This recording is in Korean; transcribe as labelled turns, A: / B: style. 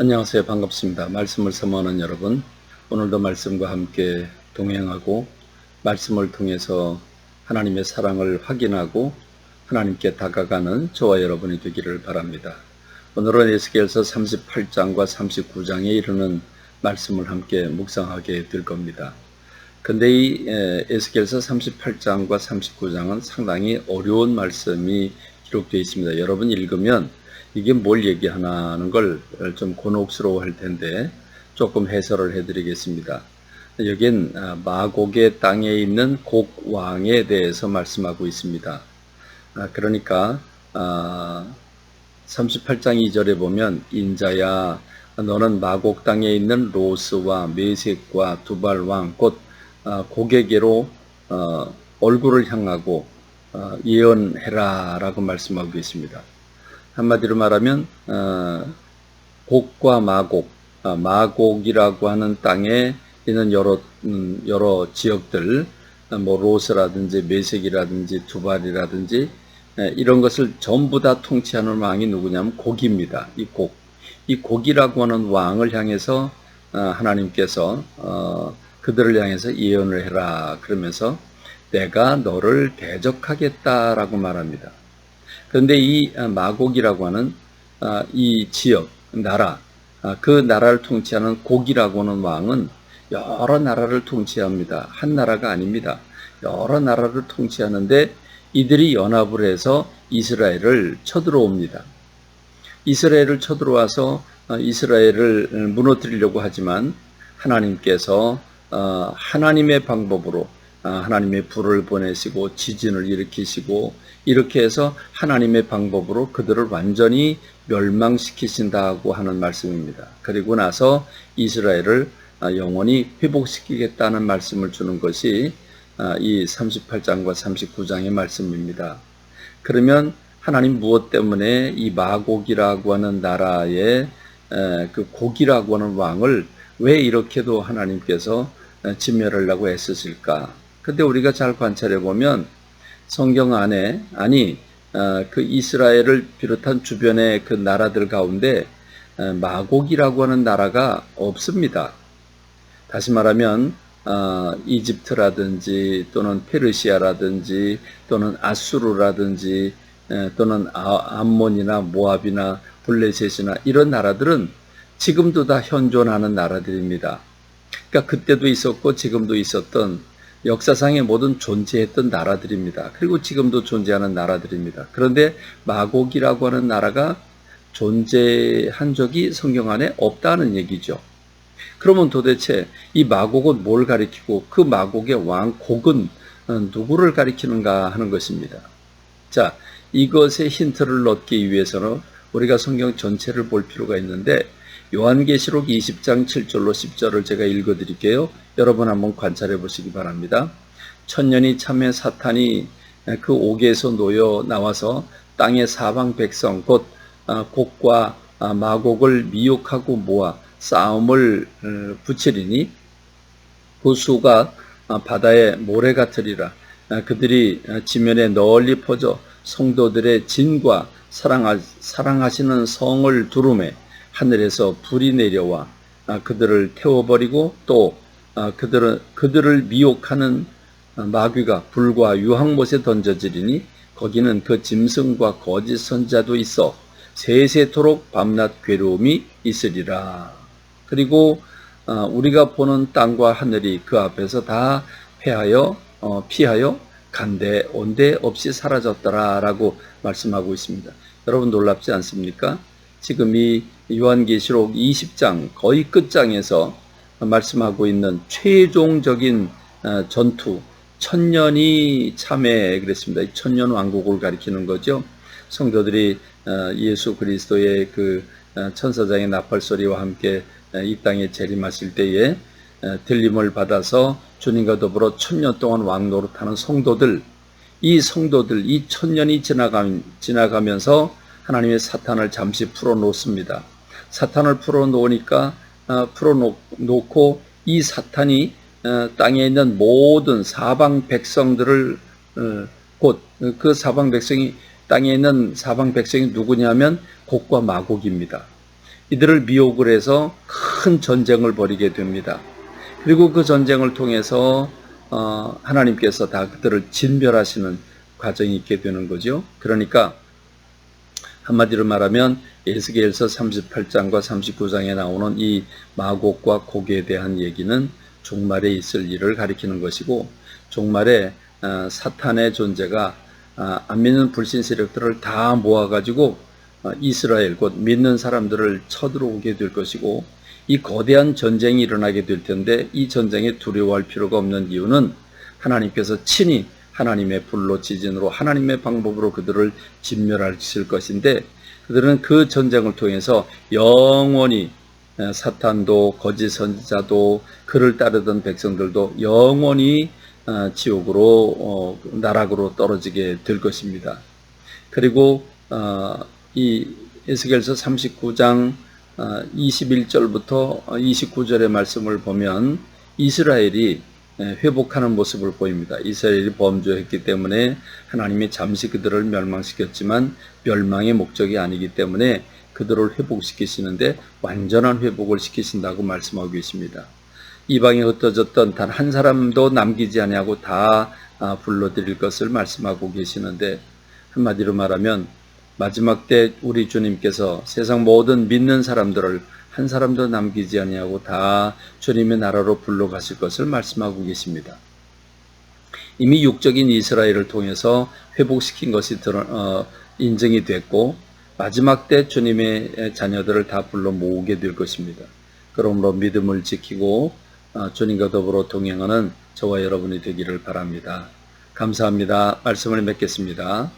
A: 안녕하세요. 반갑습니다. 말씀을 사모하는 여러분, 오늘도 말씀과 함께 동행하고 말씀을 통해서 하나님의 사랑을 확인하고 하나님께 다가가는 저와 여러분이 되기를 바랍니다. 오늘은 에스겔서 38장과 39장에 이르는 말씀을 함께 묵상하게 될 겁니다. 근데 이 에스겔서 38장과 39장은 상당히 어려운 말씀이 기록되어 있습니다. 여러분 읽으면 이게 뭘 얘기하나 하는 걸 좀 곤혹스러워 할 텐데 조금 해설을 해드리겠습니다. 여긴 마곡의 땅에 있는 곡 왕에 대해서 말씀하고 있습니다. 그러니까 38장 2절에 보면 인자야 너는 마곡 땅에 있는 로스와 메색과 두발 왕 곧 곡에게로 얼굴을 향하고 예언해라 라고 말씀하고 있습니다. 한마디로 말하면 곡과 마곡, 마곡이라고 하는 땅에 있는 여러 지역들, 뭐 로스라든지 메색이라든지 두발이라든지 이런 것을 전부 다 통치하는 왕이 누구냐면 곡입니다. 이 곡이라고 하는 왕을 향해서 하나님께서 그들을 향해서 예언을 해라 그러면서 내가 너를 대적하겠다라고 말합니다. 그런데 이 마곡이라고 하는 이 지역, 나라, 그 나라를 통치하는 곡이라고 하는 왕은 여러 나라를 통치합니다. 한 나라가 아닙니다. 여러 나라를 통치하는데 이들이 연합을 해서 이스라엘을 쳐들어옵니다. 이스라엘을 쳐들어와서 이스라엘을 무너뜨리려고 하지만 하나님께서 하나님의 방법으로 하나님의 불을 보내시고 지진을 일으키시고 이렇게 해서 하나님의 방법으로 그들을 완전히 멸망시키신다고 하는 말씀입니다. 그리고 나서 이스라엘을 영원히 회복시키겠다는 말씀을 주는 것이 이 38장과 39장의 말씀입니다. 그러면 하나님 무엇 때문에 이 마곡이라고 하는 나라의 그 곡이라고 하는 왕을 왜 이렇게도 하나님께서 진멸하려고 애쓰실까? 근데 우리가 잘 관찰해 보면 성경 안에 그 이스라엘을 비롯한 주변의 그 나라들 가운데 마곡이라고 하는 나라가 없습니다. 다시 말하면 이집트라든지 또는 페르시아라든지 또는 아수르라든지 또는 암몬이나 모압이나 블레셋이나 이런 나라들은 지금도 다 현존하는 나라들입니다. 그러니까 그때도 있었고 지금도 있었던 역사상의 모든 존재했던 나라들입니다. 그리고 지금도 존재하는 나라들입니다. 그런데 마곡이라고 하는 나라가 존재한 적이 성경 안에 없다는 얘기죠. 그러면 도대체 이 마곡은 뭘 가리키고 그 마곡의 왕 곡은 누구를 가리키는가 하는 것입니다. 자, 이것의 힌트를 얻기 위해서는 우리가 성경 전체를 볼 필요가 있는데 요한계시록 20장 7절로 10절을 제가 읽어드릴게요. 여러분 한번 관찰해 보시기 바랍니다. 천년이 참해 사탄이 그 옥에서 놓여 나와서 땅의 사방 백성 곧 곡과 마곡을 미혹하고 모아 싸움을 붙이리니 그 수가 바다의 모래 같으리라. 그들이 지면에 널리 퍼져 성도들의 진과 사랑하시는 성을 두루매 하늘에서 불이 내려와 그들을 태워버리고 또 그들을 미혹하는 마귀가 불과 유황못에 던져지리니 거기는 그 짐승과 거짓 선자도 있어 세세토록 밤낮 괴로움이 있으리라. 그리고 우리가 보는 땅과 하늘이 그 앞에서 다 피하여 간데 온데 없이 사라졌더라라고 말씀하고 있습니다. 여러분 놀랍지 않습니까? 지금 이 요한계시록 20장 거의 끝장에서 말씀하고 있는 최종적인 전투, 천년이 참해 그랬습니다. 천년 왕국을 가리키는 거죠. 성도들이 예수 그리스도의 그 천사장의 나팔소리와 함께 이 땅에 재림하실 때에 들림을 받아서 주님과 더불어 천년 동안 왕노릇하는 성도들, 이 천년이 지나가면서 하나님의 사탄을 잠시 풀어놓습니다. 사탄을 풀어놓으니까 풀어놓고 이 사탄이 땅에 있는 모든 사방 백성들을 곧 그 사방 백성이 땅에 있는 사방 백성이 누구냐면 곡과 마곡입니다. 이들을 미혹을 해서 큰 전쟁을 벌이게 됩니다. 그리고 그 전쟁을 통해서 하나님께서 다 그들을 진멸하시는 과정이 있게 되는 거죠. 그러니까 한마디로 말하면 에스겔서 38장과 39장에 나오는 이 마곡과 고기에 대한 얘기는 종말에 있을 일을 가리키는 것이고, 종말에 사탄의 존재가 안 믿는 불신 세력들을 다 모아가지고 이스라엘 곧 믿는 사람들을 쳐들어오게 될 것이고, 이 거대한 전쟁이 일어나게 될 텐데 이 전쟁에 두려워할 필요가 없는 이유는 하나님께서 친히 하나님의 불로 지진으로 하나님의 방법으로 그들을 진멸하실 것인데, 그들은 그 전쟁을 통해서 영원히 사탄도 거짓 선지자도 그를 따르던 백성들도 영원히 지옥으로 나락으로 떨어지게 될 것입니다. 그리고 이 에스겔서 39장 21절부터 29절의 말씀을 보면 이스라엘이 회복하는 모습을 보입니다. 이스라엘이 범죄했기 때문에 하나님이 잠시 그들을 멸망시켰지만 멸망의 목적이 아니기 때문에 그들을 회복시키시는데 완전한 회복을 시키신다고 말씀하고 계십니다. 이방에 흩어졌던 단 한 사람도 남기지 아니하고 다 불러들일 것을 말씀하고 계시는데, 한마디로 말하면 마지막 때 우리 주님께서 세상 모든 믿는 사람들을 한 사람도 남기지 아니하고 다 주님의 나라로 불러가실 것을 말씀하고 계십니다. 이미 육적인 이스라엘을 통해서 회복시킨 것이 인정이 됐고, 마지막 때 주님의 자녀들을 다 불러 모으게 될 것입니다. 그러므로 믿음을 지키고 주님과 더불어 동행하는 저와 여러분이 되기를 바랍니다. 감사합니다. 말씀을 맺겠습니다.